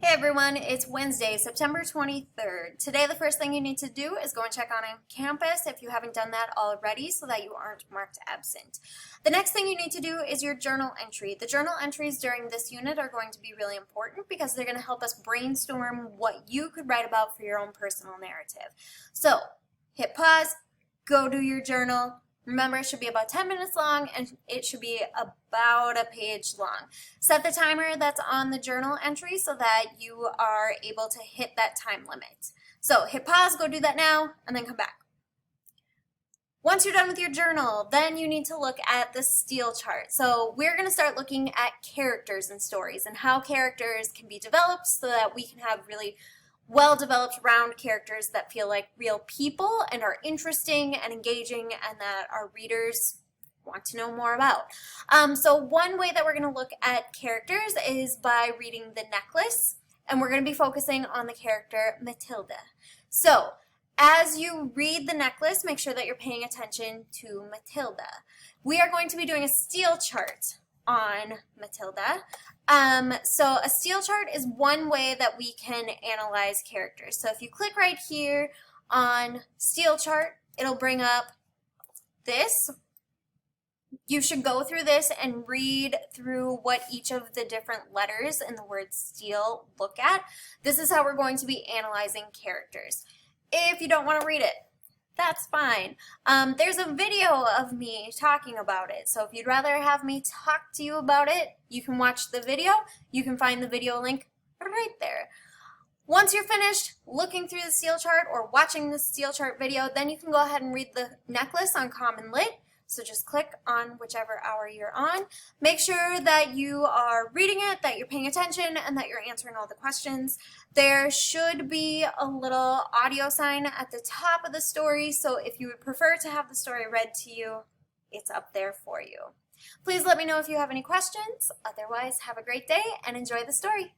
Hey everyone, it's Wednesday, September 23rd. Today the first thing you need to do is go and check on campus if you haven't done that already so that you aren't marked absent. The next thing you need to do is your journal entry. The journal entries during this unit are going to be really important because they're going to help us brainstorm what you could write about for your own personal narrative. So hit pause, go do your journal. Remember, it should be about 10 minutes long and it should be about a page long. Set the timer that's on the journal entry so that you are able to hit that time limit. So hit pause, go do that now, and then come back. Once you're done with your journal, then you need to look at the steel chart. So we're going to start looking at characters and stories and how characters can be developed so that we can have really well-developed round characters that feel like real people and are interesting and engaging and that our readers want to know more about. So one way that we're going to look at characters is by reading The Necklace, and we're going to be focusing on the character Matilda. So as you read The Necklace, make sure that you're paying attention to Matilda. We are going to be doing a steel chart on Matilda. So a steel chart is one way that we can analyze characters. So if you click right here on steel chart, it'll bring up this. You should go through this and read through what each of the different letters in the word steel look at. This is how we're going to be analyzing characters. If you don't want to read it, that's fine. There's a video of me talking about it, so if you'd rather have me talk to you about it, you can watch the video. You can find the video link right there. Once you're finished looking through the steel chart or watching the steel chart video, then you can go ahead and read The Necklace on Common Lit. So just click on whichever hour you're on. Make sure that you are reading it, that you're paying attention, and that you're answering all the questions. There should be a little audio sign at the top of the story, so if you would prefer to have the story read to you, it's up there for you. Please let me know if you have any questions. Otherwise, have a great day and enjoy the story.